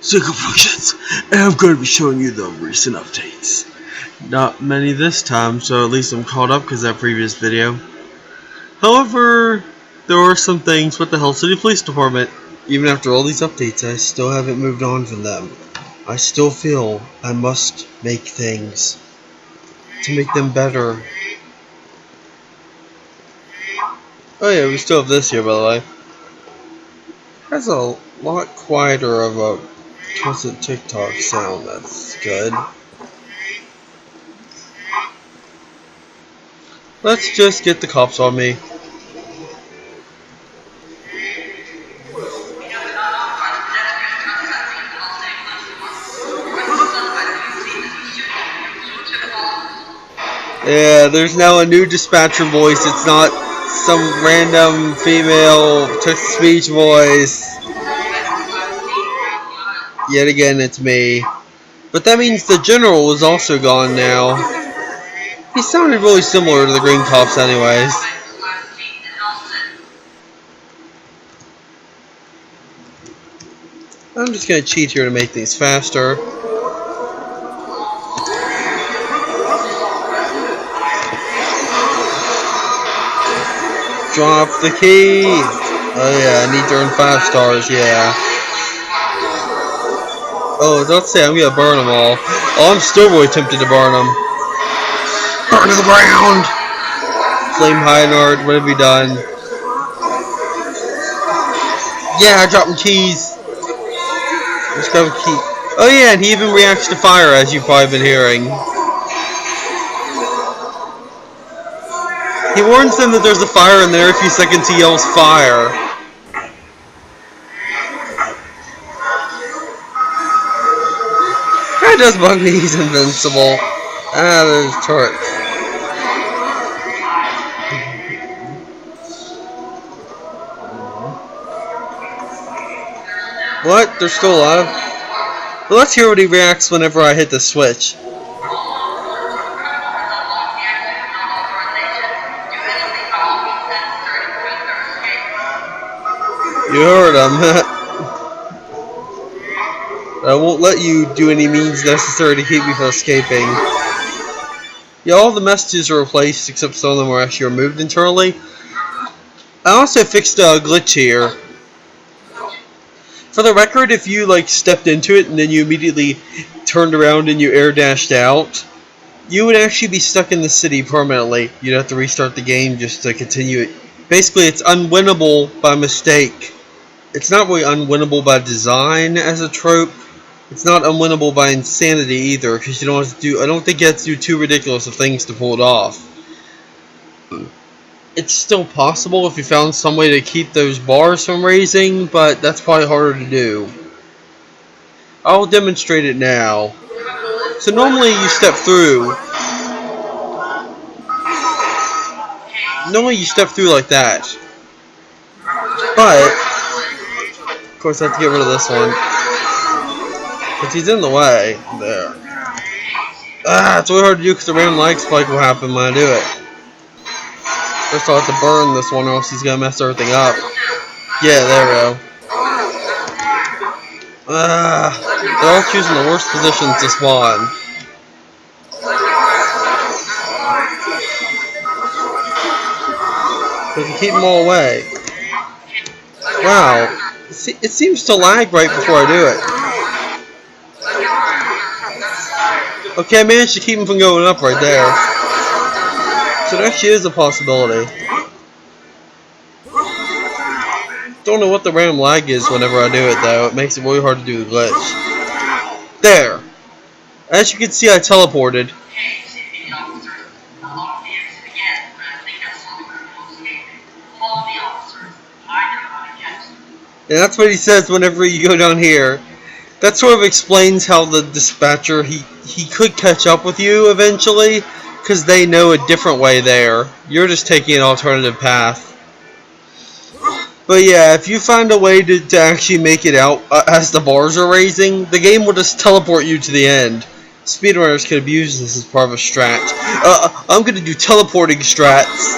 Signal functions, and I'm going to be showing you the recent updates. Not many this time, so at least I'm caught up because of that previous video. However, there are some things with the Hell City Police Department. Even after all these updates, I still haven't moved on from them. I still feel I must make things to make them better. Oh yeah, we still have this here, by the way. Has a lot quieter of a constant TikTok sound. That's good. Let's just get the cops on me. Yeah, there's now a new dispatcher voice. It's not some random female text-to-speech voice. Yet again, it's me. But that means the general is also gone now. He sounded really similar to the green cops anyways. I'm just gonna cheat here to make things faster. Drop the key! Oh yeah, I need to earn 5 stars, yeah. Oh, don't say I'm gonna burn them all. Oh, I'm still really tempted to burn them. Burn to the ground! Flame Hynard, what have you done? Yeah, I dropped the keys. Let's grab a key. Oh yeah, and he even reacts to fire, as you've probably been hearing. He warns them that there's a fire, and then every few seconds he yells fire. That does bug me, he's invincible. Ah, there's turrets. What? They're still alive? Well, let's hear what he reacts whenever I hit the switch. You heard him. I won't let you do any means necessary to keep me from escaping. Yeah, all the messages are replaced except some of them were actually removed internally. I also fixed a glitch here. For the record, if you stepped into it and then you immediately turned around and you air dashed out, you would actually be stuck in the city permanently. You'd have to restart the game just to continue it. Basically, it's unwinnable by mistake. It's not really unwinnable by design as a trope. It's not unwinnable by insanity either, because you don't have to do. I don't think you have to do too ridiculous of things to pull it off. It's still possible if you found some way to keep those bars from raising, but that's probably harder to do. I'll demonstrate it now. So normally you step through. Normally you step through like that. But, of course I have to get rid of this one. Because he's in the way. There. Ah, it's really hard to do because the random lag spike will happen when I do it. First I'll have to burn this one or else he's going to mess everything up. Yeah, there we go. They're all choosing the worst positions to spawn. Because you keep them all away. Wow. It seems to lag right before I do it. Okay, I managed to keep him from going up right there. So it actually is a possibility. Don't know what the random lag is whenever I do it though. It makes it really hard to do the glitch. There! As you can see, I teleported. And that's what he says whenever you go down here. That sort of explains how the dispatcher, he could catch up with you eventually, because they know a different way there. You're just taking an alternative path. But yeah, if you find a way to actually make it out as the bars are raising, the game will just teleport you to the end. Speedrunners can abuse this as part of a strat. I'm going to do teleporting strats.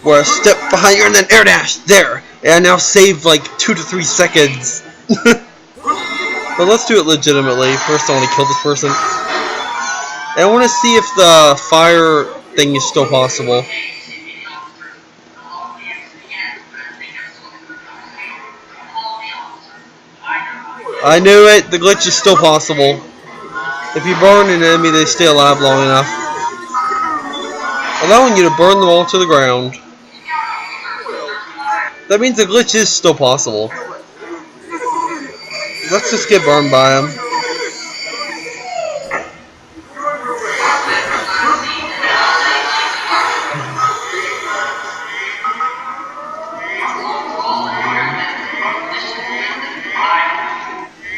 Where I step behind you and then air dash. There. And I now save like 2 to 3 seconds. But let's do it legitimately. First I want to kill this person. And I want to see if the fire thing is still possible. I knew it! The glitch is still possible. If you burn an enemy, they stay alive long enough, allowing you to burn them all to the ground. That means the glitch is still possible. Let's just get burned by him.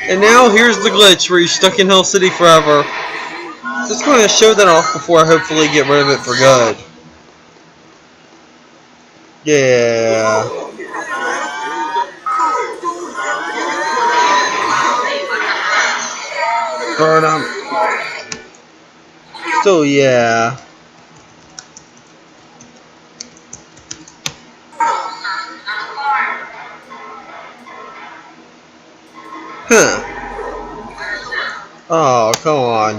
And now here's the glitch where you're stuck in Hell City forever. Just going to show that off before I hopefully get rid of it for good. Yeah. Burn him. So yeah. Huh. Oh, come on.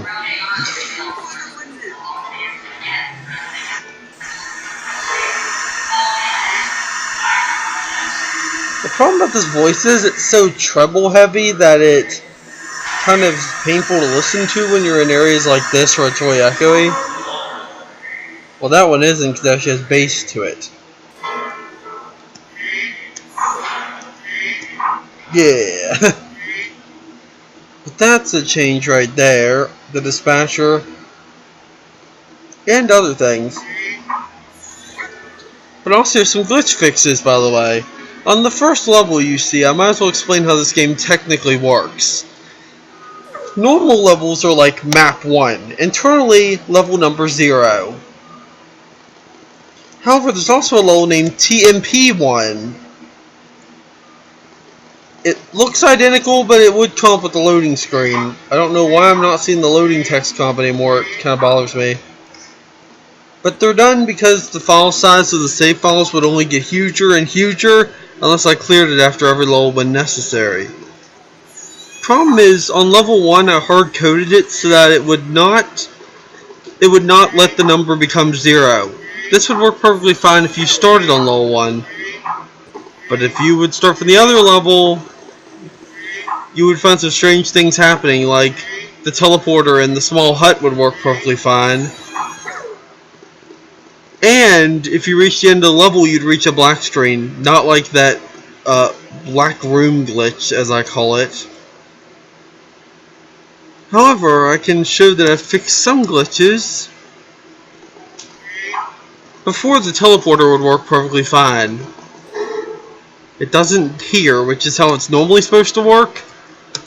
The problem about this voice is it's so treble heavy that it kind of painful to listen to when you're in areas like this where it's really echoey. Well, that one isn't because it actually has bass to it. Yeah. But that's a change right there. The dispatcher. And other things. But also some glitch fixes, by the way. On the first level you see, I might as well explain how this game technically works. Normal levels are like map 1. Internally, level number 0. However, there's also a level named TMP1. It looks identical, but it would come up with the loading screen. I don't know why I'm not seeing the loading text come up anymore. It kind of bothers me. But they're done because the file size of the save files would only get huger and huger unless I cleared it after every level when necessary. Problem is, on level 1 I hard coded it so that it would not let the number become 0. This would work perfectly fine if you started on level 1. But if you would start from the other level, you would find some strange things happening, like the teleporter in the small hut would work perfectly fine. And if you reach the end of the level, you'd reach a black screen, not like that black room glitch, as I call it. However, I can show that I've fixed some glitches. Before, the teleporter would work perfectly fine. It doesn't here, which is how it's normally supposed to work.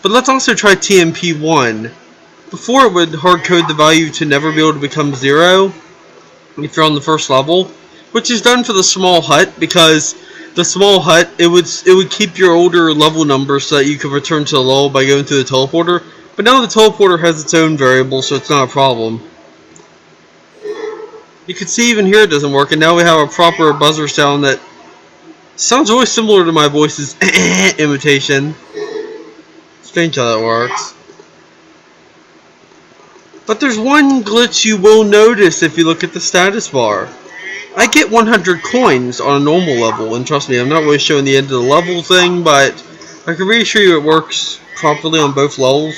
But let's also try TMP1. Before, it would hardcode the value to never be able to become 0 if you're on the first level, which is done for the small hut, because the small hut, it would keep your older level number so that you could return to the level by going through the teleporter. But now the teleporter has its own variable, so it's not a problem. You can see even here it doesn't work, and now we have a proper buzzer sound that sounds really similar to my voice's imitation. Strange how that works. But there's one glitch you will notice if you look at the status bar. I get 100 coins on a normal level, and trust me, I'm not really showing the end of the level thing, but I can reassure you it works properly on both levels.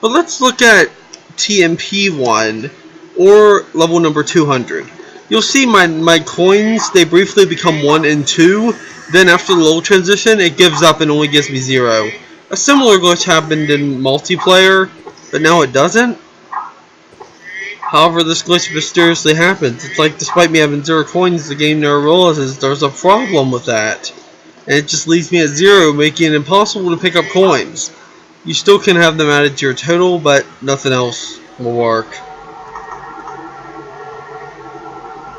But let's look at TMP1, or level number 200. You'll see my coins, they briefly become 1 and 2, then after the level transition, it gives up and only gives me 0. A similar glitch happened in multiplayer, but now it doesn't. However, this glitch mysteriously happens. It's like, despite me having 0 coins, the game never realizes there's a problem with that. And it just leaves me at 0, making it impossible to pick up coins. You still can have them added to your total, but nothing else will work.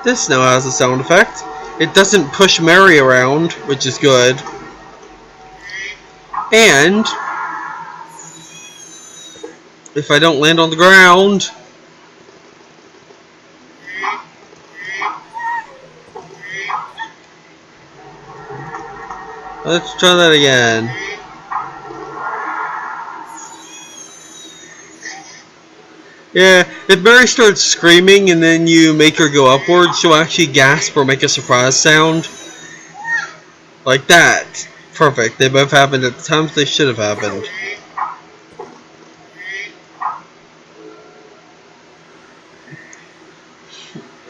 This now has a sound effect. It doesn't push Mary around, which is good. And if I don't land on the ground, let's try that again. Yeah, if Mary starts screaming and then you make her go upwards, she'll actually gasp or make a surprise sound. Like that. Perfect. They both happened at the times they should have happened.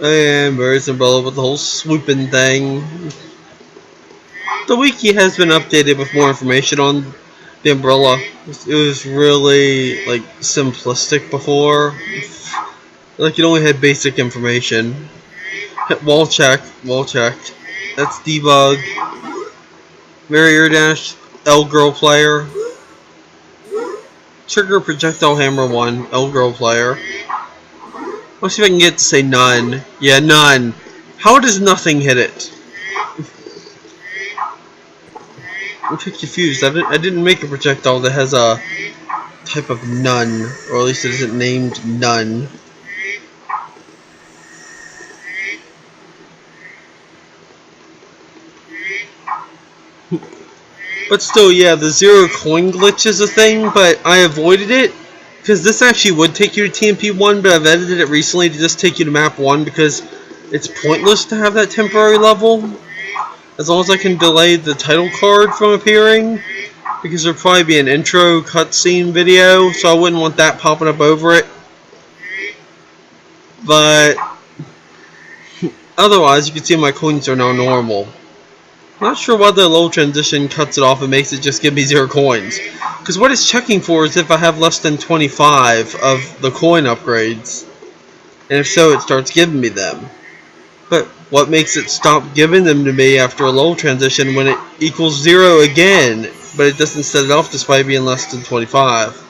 And Mary's umbrella with the whole swooping thing. The wiki has been updated with more information on the umbrella. It was really like simplistic before. Like it only had basic information. Wall check, wall checked. That's debug. Mary Air Dash, L girl player. Trigger projectile hammer 1, L girl player. Let's see if I can get to say none. Yeah, none. How does nothing hit it? I'm confused. I didn't make a projectile that has a type of none, or at least it isn't named none. But still, yeah, the 0 coin glitch is a thing, but I avoided it because this actually would take you to TMP1, but I've edited it recently to just take you to map 1 because it's pointless to have that temporary level. As long as I can delay the title card from appearing, because there'll probably be an intro cutscene video, so I wouldn't want that popping up over it. But otherwise, you can see my coins are now normal. Not sure why the low transition cuts it off and makes it just give me 0 coins. Because what it's checking for is if I have less than 25 of the coin upgrades. And if so, it starts giving me them. But what makes it stop giving them to me after a low transition when it equals 0 again, but it doesn't set it off despite being less than 25?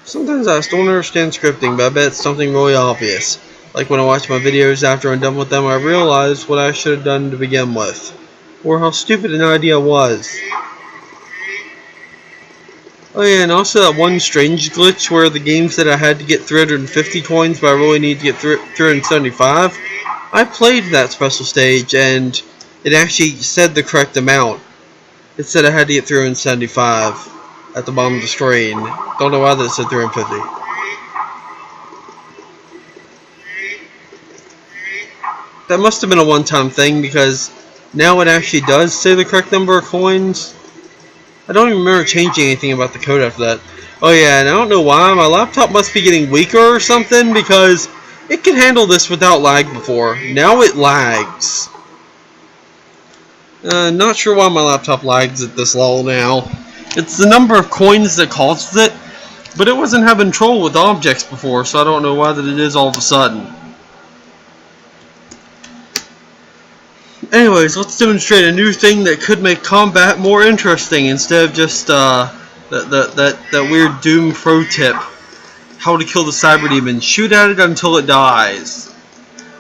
Sometimes I still don't understand scripting, but I bet it's something really obvious. Like when I watch my videos after I'm done with them, I realize what I should have done to begin with. Or how stupid an idea was. Oh yeah, and also that one strange glitch where the game said I had to get 350 coins, but I really need to get 375. I played that special stage, and it actually said the correct amount. It said I had to get 375 at the bottom of the screen. Don't know why that said 350. That must have been a one-time thing, because now it actually does say the correct number of coins. I don't even remember changing anything about the code after that. Oh yeah, and I don't know why, my laptop must be getting weaker or something, because it can handle this without lag before. Now it lags. Not sure why my laptop lags at this level now. It's the number of coins that causes it, but it wasn't having trouble with objects before, so I don't know why that it is all of a sudden. Anyways, let's demonstrate a new thing that could make combat more interesting instead of just that weird Doom pro tip. How to kill the Cyber Demon. Shoot at it until it dies.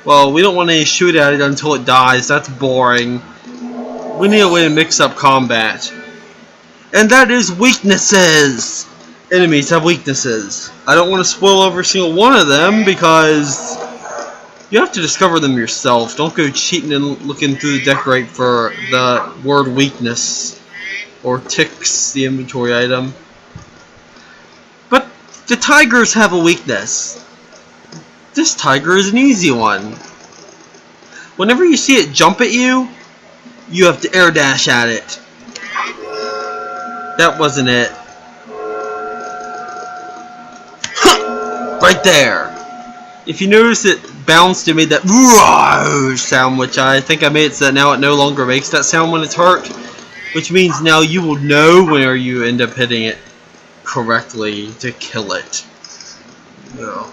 Well, we don't want to shoot at it until it dies. That's boring. We need a way to mix up combat. And that is weaknesses! Enemies have weaknesses. I don't want to spoil every single one of them because you have to discover them yourself. Don't go cheating and looking through the decorate for the word weakness. Or ticks, the inventory item. But the tigers have a weakness. This tiger is an easy one. Whenever you see it jump at you, you have to air dash at it. That wasn't it. Right there. If you notice it bounced, it made that roar sound, which I think I made it so that now it no longer makes that sound when it's hurt. Which means now you will know where you end up hitting it correctly to kill it. No.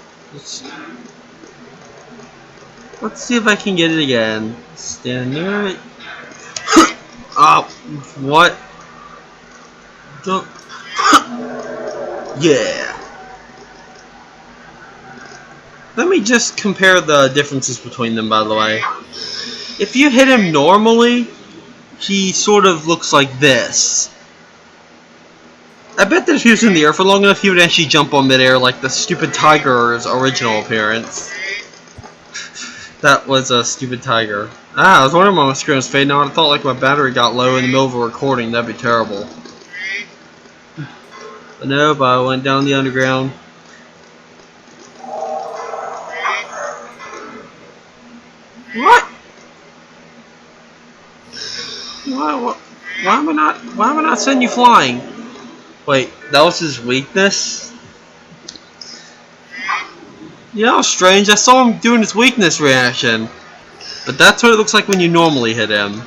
Let's see if I can get it again. Stand near it. What? Don't. Yeah. Let me just compare the differences between them, by the way. If you hit him normally, he sort of looks like this. I bet that if he was in the air for long enough, he would actually jump on midair like the stupid tiger's original appearance. That was a stupid tiger. I was wondering why my screen was fading out. I thought like my battery got low in the middle of a recording. That'd be terrible. But nope, I went down the underground. Why am I not sending you flying? Wait, that was his weakness? Yeah, that was strange. I saw him doing his weakness reaction. But that's what it looks like when you normally hit him.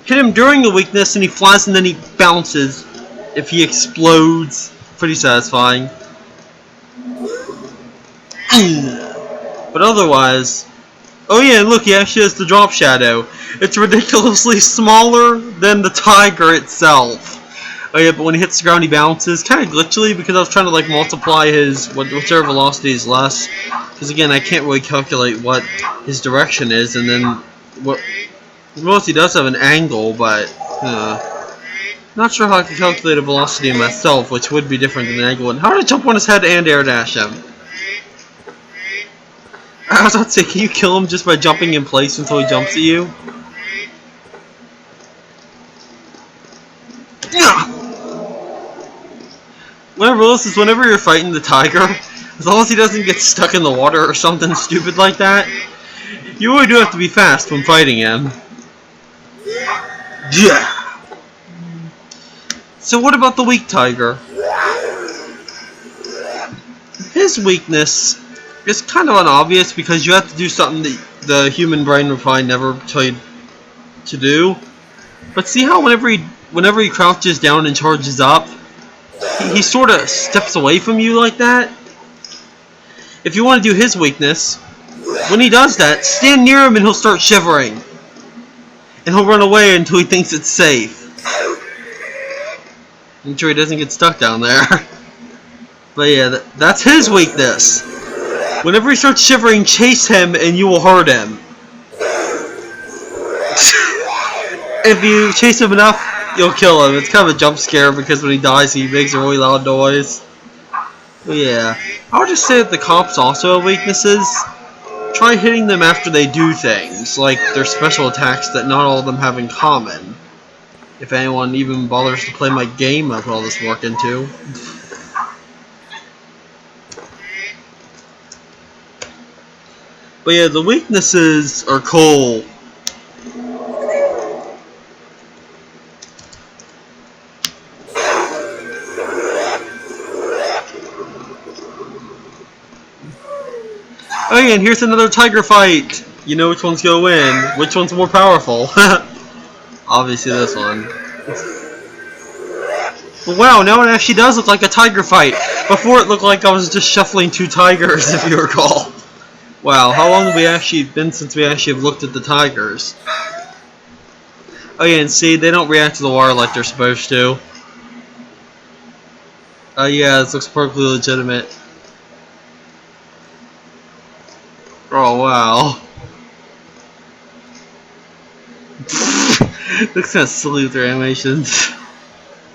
Hit him during the weakness and he flies and then he bounces. If he explodes, pretty satisfying. But otherwise... Oh yeah, and look, he actually has the drop shadow. It's ridiculously smaller than the tiger itself. Oh yeah, but when he hits the ground he bounces. Kind of glitchily because I was trying to like multiply his whichever velocity is less. Because again, I can't really calculate what his direction is, and then what... Well, he does have an angle, but... not sure how I can calculate a velocity myself, which would be different than an angle. And how did I jump on his head and air dash him? I was about to say, can you kill him just by jumping in place until he jumps at you? What I realized is whenever you're fighting the tiger, as long as he doesn't get stuck in the water or something stupid like that, you really do have to be fast when fighting him. Yeah. So what about the weak tiger? His weakness is kind of unobvious because you have to do something that the human brain would probably never tell you to do. But see how whenever he crouches down and charges up, he sort of steps away from you like that? If you want to do his weakness, when he does that, stand near him and he'll start shivering. And he'll run away until he thinks it's safe. Make sure he doesn't get stuck down there. But yeah, that's his weakness. Whenever he starts shivering, chase him and you will hurt him. If you chase him enough, you'll kill him. It's kind of a jump scare because when he dies, he makes a really loud noise. But yeah, I would just say that the cops also have weaknesses. Try hitting them after they do things, like their special attacks that not all of them have in common. If anyone even bothers to play my game I put all this work into. But yeah, the weaknesses are cool. Oh yeah, and here's another tiger fight! You know which one's gonna win. Which one's more powerful? Obviously this one. But wow, now it actually does look like a tiger fight. Before it looked like I was just shuffling two tigers, if you recall. Wow, how long have we actually been since we actually have looked at the tigers? Oh yeah, and see, they don't react to the water like they're supposed to. Oh yeah, this looks perfectly legitimate. Oh wow. Looks kind of silly with their animations.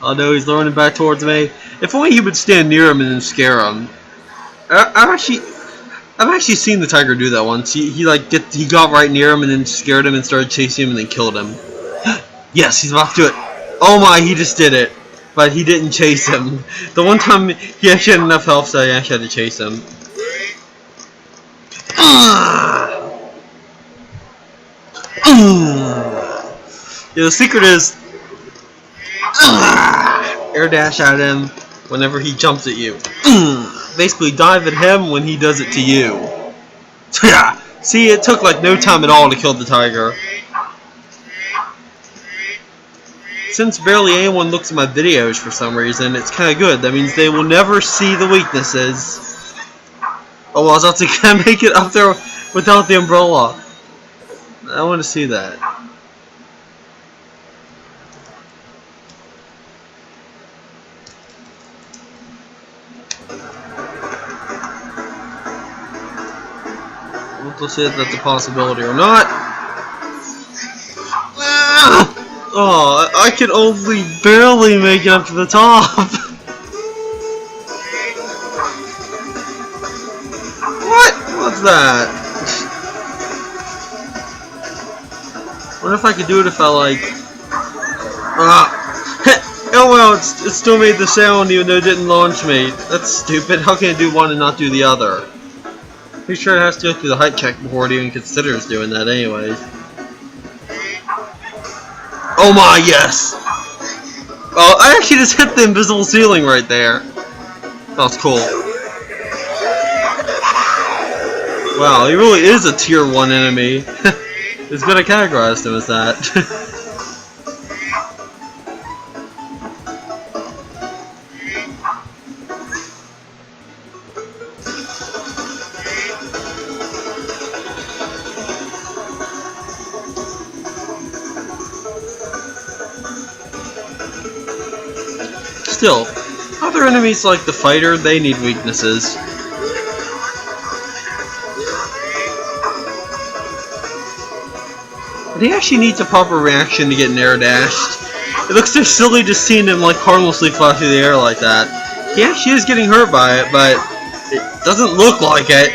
Oh no, he's luring him back towards me. If only he would stand near him and then scare him. I've actually seen the tiger do that once. He got right near him and then scared him and started chasing him and then killed him. Yes, he's about to do it. Oh my, he just did it. But he didn't chase him. The one time he actually had enough health so I actually had to chase him. Yeah, the secret is air dash at him whenever he jumps at you. Basically dive at him when he does it to you. Yeah. See, it took like no time at all to kill the tiger. Since barely anyone looks at my videos for some reason, it's kind of good. That means they will never see the weaknesses. Oh, I was about to can I make it up there without the umbrella. I want to see that. We'll see if that's a possibility or not. Oh, I can only barely make it up to the top. What? What's that? Wonder if I could do it if I like. Oh well, it still made the sound even though it didn't launch me. That's stupid. How can it do one and not do the other? Pretty sure it has to go through the height check before it even considers doing that anyways. Oh my, yes! Oh, I actually just hit the invisible ceiling right there. That was cool. Wow, he really is a tier 1 enemy. It's good I categorized him as that. Still, other enemies like the fighter, they need weaknesses. But he actually needs a proper reaction to get air dashed. It looks so silly just seeing him like harmlessly fly through the air like that. He actually is getting hurt by it, but it doesn't look like it.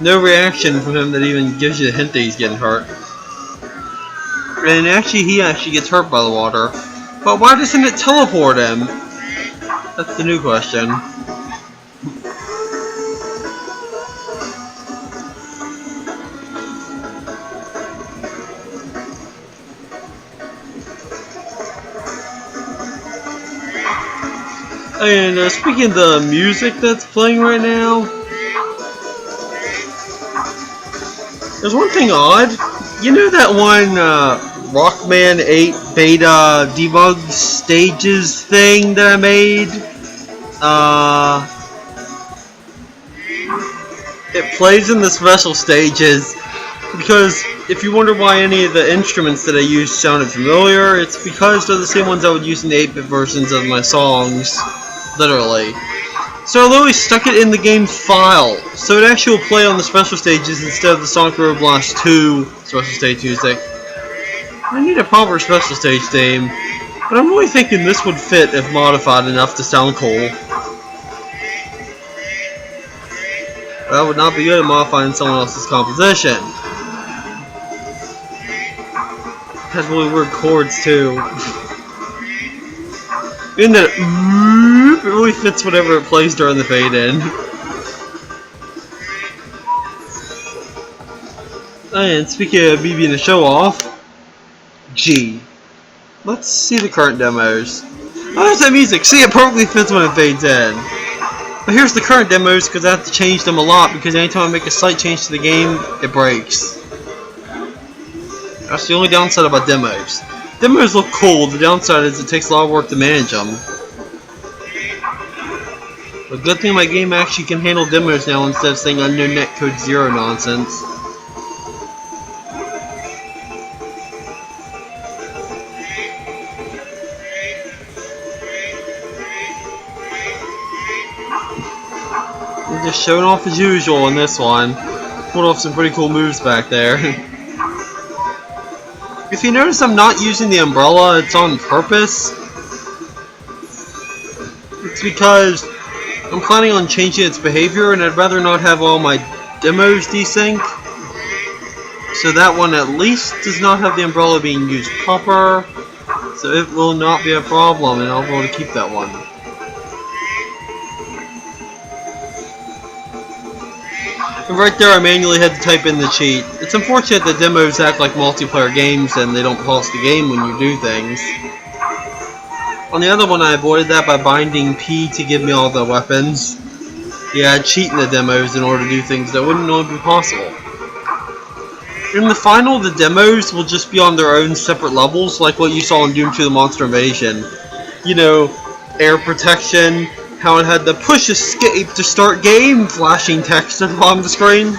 No reaction from him that even gives you a hint that he's getting hurt. And actually, he actually gets hurt by the water. But why doesn't it teleport him? That's the new question. And speaking of the music that's playing right now, there's one thing odd. You know that one Rockman 8 beta debug stages thing that I made? It plays in the special stages because if you wonder why any of the instruments that I used sounded familiar, it's because they're the same ones I would use in the 8-bit versions of my songs, literally. So I literally stuck it in the game file, so it actually will play on the special stages instead of the Sonic Road Blast 2 special stage music. I need a proper special stage theme, but I'm really thinking this would fit if modified enough to sound cool. That would not be good at modifying someone else's composition. It has really weird chords too. In that it really fits whatever it plays during the fade in. And speaking of me being a show off, G. Let's see the current demos. Oh, there's that music. See, it perfectly fits when it fades in. But here's the current demos because I have to change them a lot because anytime I make a slight change to the game, it breaks. That's the only downside about demos. Demos look cool, the downside is it takes a lot of work to manage them. The good thing my game actually can handle demos now instead of saying unknown netcode 0 nonsense. I'm just showing off as usual in this one. Pulled off some pretty cool moves back there. If you notice I'm not using the umbrella, it's on purpose. It's because I'm planning on changing its behavior and I'd rather not have all my demos desync. So that one at least does not have the umbrella being used proper. So it will not be a problem and I'll be able to keep that one. And right there I manually had to type in the cheat. It's unfortunate that demos act like multiplayer games and they don't pause the game when you do things. On the other one I avoided that by binding P to give me all the weapons. Yeah, I'd cheat in the demos in order to do things that wouldn't normally be possible. In the final, the demos will just be on their own separate levels, like what you saw in Doom 2 The Monster Invasion. You know, air protection, how it had the push escape to start game, flashing text at the bottom of the screen.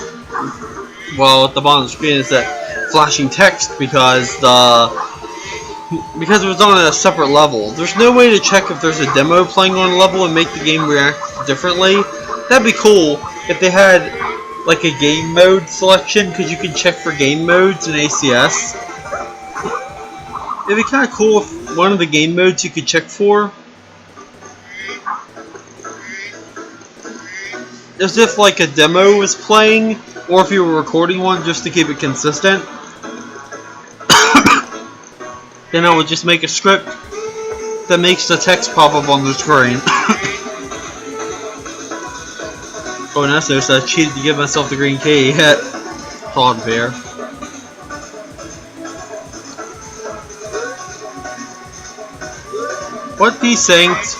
Well, at the bottom of the screen is that flashing text because it was on a separate level. There's no way to check if there's a demo playing on a level and make the game react differently. That'd be cool if they had like a game mode selection, because you can check for game modes in ACS. It'd be kind of cool if one of the game modes you could check for, as if like a demo was playing, or if you were recording one just to keep it consistent. Then I would just make a script that makes the text pop up on the screen. Oh, and that's noticed I cheated to give myself the green key. Thought fair. What desynced?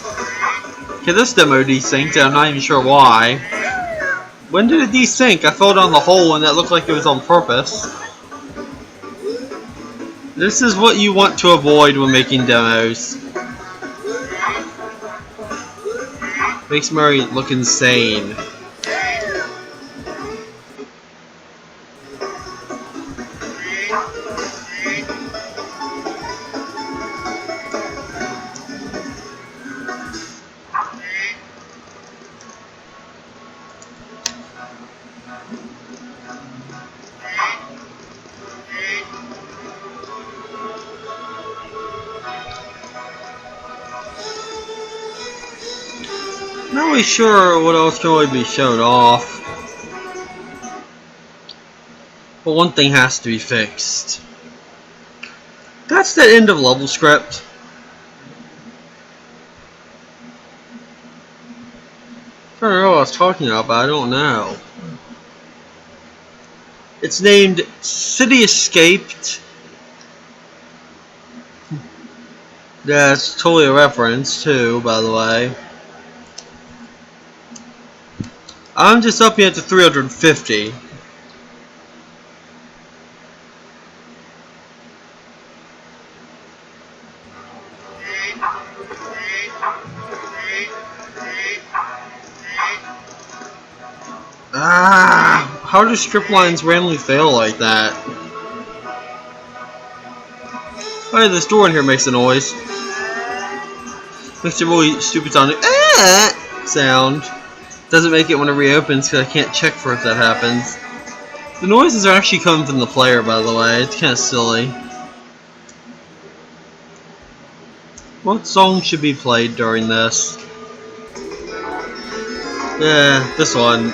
Okay, this demo desynced, and I'm not even sure why. When did it desync? I fell down the hole and that looked like it was on purpose. This is what you want to avoid when making demos. Makes Mary look insane. Not really sure what else can really be shown off. But one thing has to be fixed. That's the end of level script. I don't know what I was talking about, but I don't know. It's named City Escaped. Yeah, it's totally a reference too, by the way. I'm just up here to 350. Ah, how do strip lines randomly fail like that? Hey, this door in here makes a noise. Makes a really stupid sound. Doesn't make it when it reopens because I can't check for if that happens. The noises are actually coming from the player, by the way. It's kind of silly. What song should be played during this? Yeah, this one.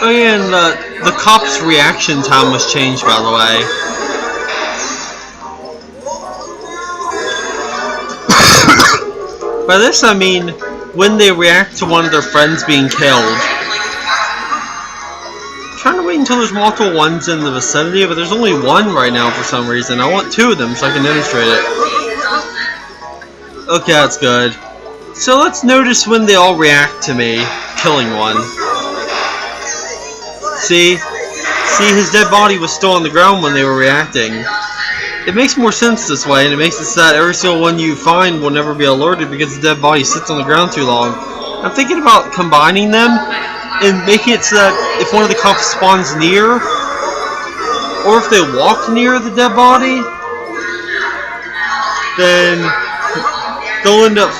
Oh yeah, and the cop's reaction time was changed, by the way. By this I mean when they react to one of their friends being killed. I'm trying to wait until there's multiple ones in the vicinity, but there's only one right now for some reason. I want two of them so I can demonstrate it. Okay, that's good. So let's notice when they all react to me killing one. See, his dead body was still on the ground when they were reacting. It makes more sense this way, and it makes it so that every single one you find will never be alerted because the dead body sits on the ground too long. I'm thinking about combining them and making it so that if one of the cops spawns near, or if they walk near the dead body, then they'll end up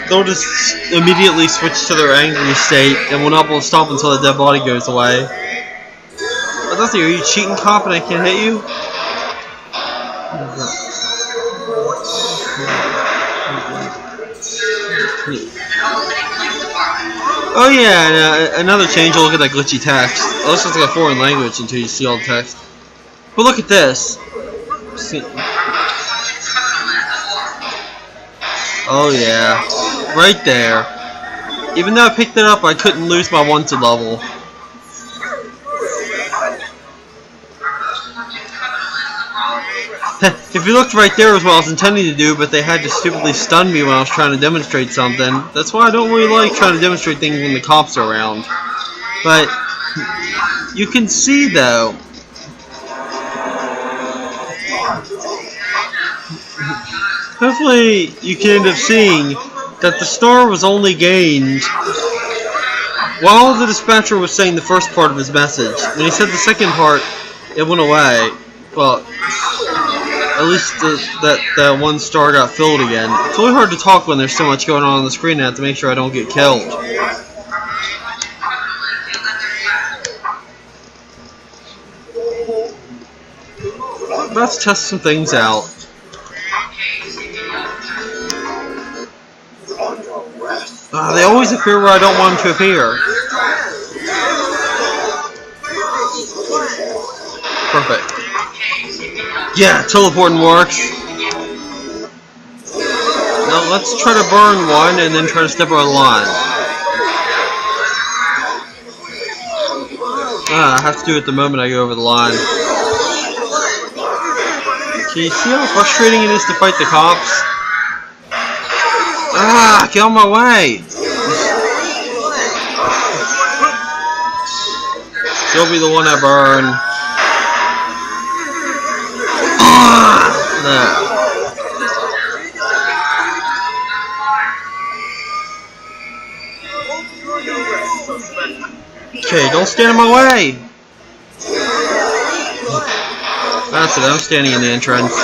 they'll just immediately switch to their angry state and will not be able to stop until the dead body goes away. I thought, are you cheating, cop, and I can't hit you? Oh yeah, and another change, look at that glitchy text. It looks like a foreign language until you see all the text. But look at this. Oh yeah, right there. Even though I picked it up, I couldn't lose my wanted level. If you looked right there was what I was intending to do, but they had to stupidly stun me when I was trying to demonstrate something. That's why I don't really like trying to demonstrate things when the cops are around. But you can see though. Hopefully you can end up seeing that the star was only gained while the dispatcher was saying the first part of his message. When he said the second part, it went away. Well, at least that one star got filled again. It's really hard to talk when there's so much going on the screen. I have to make sure I don't get killed. Let's test some things out. They always appear where I don't want them to appear. Perfect. Yeah, teleporting works. Now let's try to burn one and then try to step over the line. I have to do it the moment I go over the line. Can you see how frustrating it is to fight the cops? Get out of my way! You'll be the one I burn. There. Okay, don't stand in my way! That's it, I'm standing in the entrance.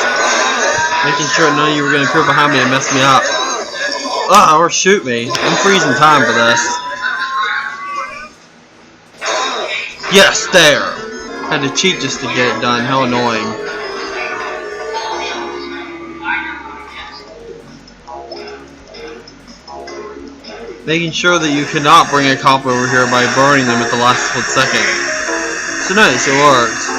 Making sure none of you were going to appear behind me and mess me up. Or shoot me. I'm freezing time for this. Yes, there! Had to cheat just to get it done. How annoying. Making sure that you cannot bring a cop over here by burning them at the last split second. So nice, it worked.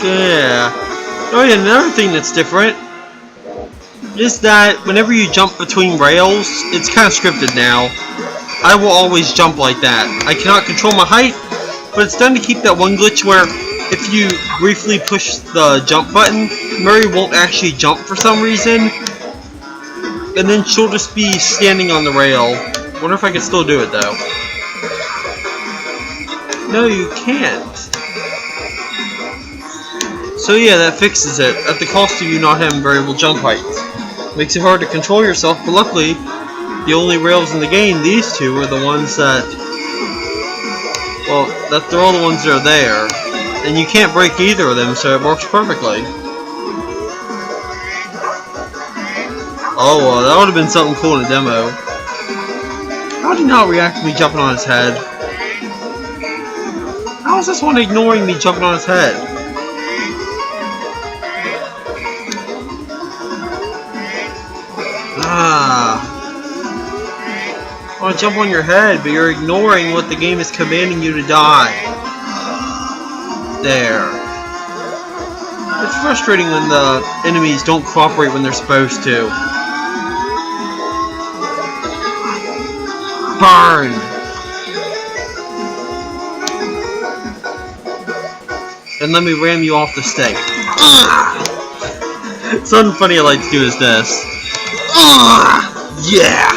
Yeah. Oh yeah, another thing that's different is that whenever you jump between rails, it's kind of scripted now. I will always jump like that. I cannot control my height, but it's done to keep that one glitch where if you briefly push the jump button, Mary won't actually jump for some reason, and then she'll just be standing on the rail. Wonder if I can still do it though. No, you can't. So yeah, that fixes it, at the cost of you not having variable jump heights. Makes it hard to control yourself, but luckily, the only rails in the game, these two, are the ones that... Well, they're all the ones that are there. And you can't break either of them, so it works perfectly. Oh, well, that would have been something cool in a demo. How did he not react to me jumping on his head? How is this one ignoring me jumping on his head? I want to jump on your head, but you're ignoring what the game is commanding you to die. There. It's frustrating when the enemies don't cooperate when they're supposed to. Burn! And let me ram you off the stake. Something funny I like to do is this. Yeah!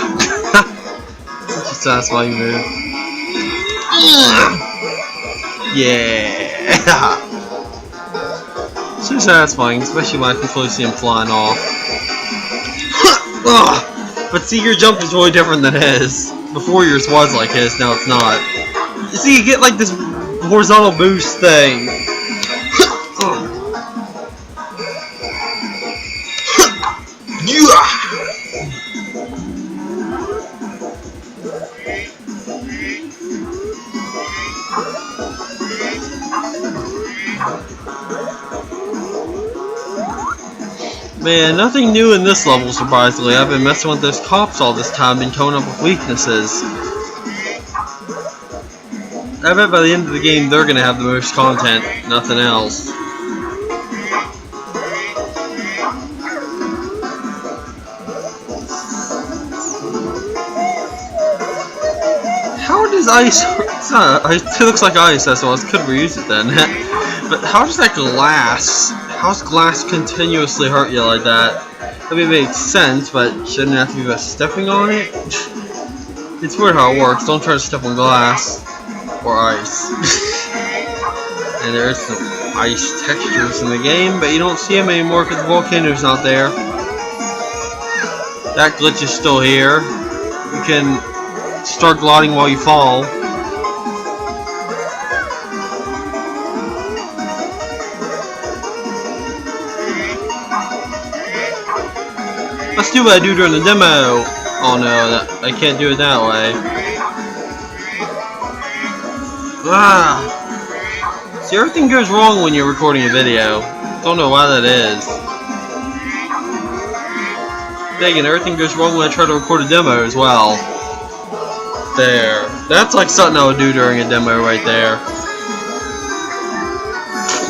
Such a satisfying move. Yeah! So satisfying, especially when I can closely see him flying off. But see, your jump is really different than his. Before yours was like his, now it's not. You see, you get like this horizontal boost thing. Man, nothing new in this level, surprisingly. I've been messing with those cops all this time and coming up with weaknesses. I bet by the end of the game they're gonna have the most content, nothing else. How does ice... It's not, it looks like ice, that's why I could reuse it then. But how does that glass... How's glass continuously hurt you like that? I mean, it makes sense, but shouldn't it have to be about stepping on it? It's weird how it works. Don't try to step on glass. Or ice. And there is some ice textures in the game, but you don't see them anymore because the volcano's not there. That glitch is still here. You can start gliding while you fall. Let's do what I do during the demo. Oh no, I can't do it that way. Ah! See, everything goes wrong when you're recording a video. Don't know why that is. Dang it, everything goes wrong when I try to record a demo as well. There. That's like something I would do during a demo right there.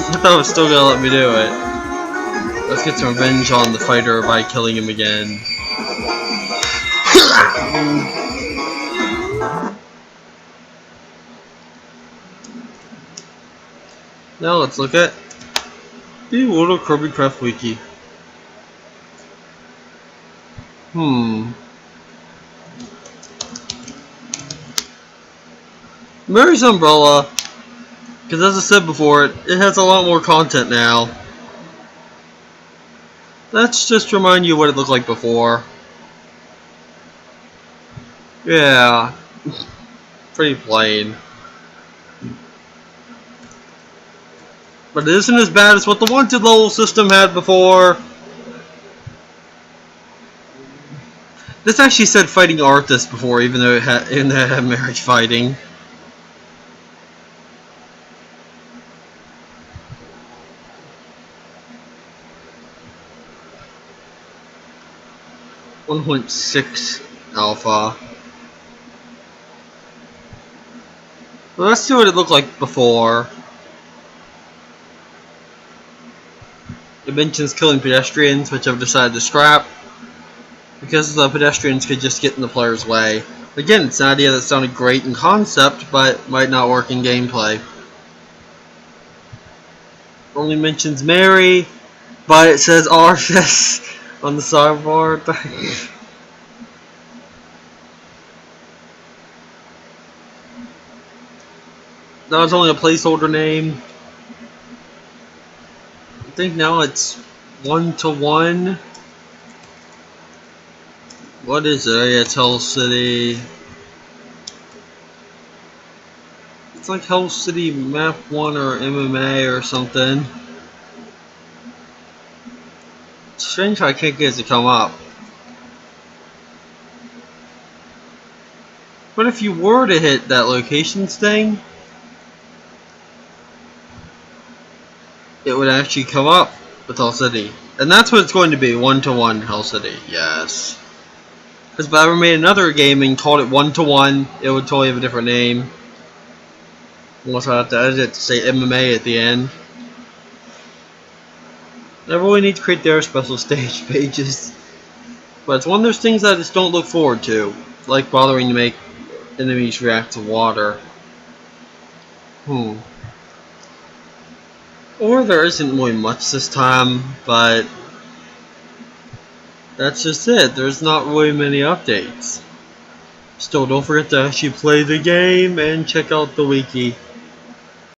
I thought it was still gonna let me do it. Let's get some revenge on the fighter by killing him again. Now let's look at the World of Kirby Craft Wiki. Mary's Umbrella, because as I said before, it has a lot more content now. Let's just remind you what it looked like before. Yeah, pretty plain. But it isn't as bad as what the Wanted level system had before. This actually said fighting artist before, even though it had marriage fighting. .6 alpha. Well, let's see what it looked like before. It mentions killing pedestrians, which I've decided to scrap, because the pedestrians could just get in the player's way. Again, it's an idea that sounded great in concept, but might not work in gameplay. Only mentions Mary, but it says Arthas on the sidebar. That was only a placeholder name. I think now it's 1-to-1. What is it? Oh yeah, it's Hell City. It's like Hell City Map 1 or MMA or something. It's strange how I can't get it to come up. But if you were to hit that locations thing, it would actually come up with Hell City. And that's what it's going to be, 1-to-1 Hell City, yes. Because if I ever made another game and called it 1-to-1, it would totally have a different name. Unless I have to edit it to say MMA at the end. I really need to create their special stage pages. But it's one of those things that I just don't look forward to. Like bothering to make enemies react to water. Or there isn't really much this time, but that's just it. There's not really many updates. Still, don't forget to actually play the game and check out the wiki.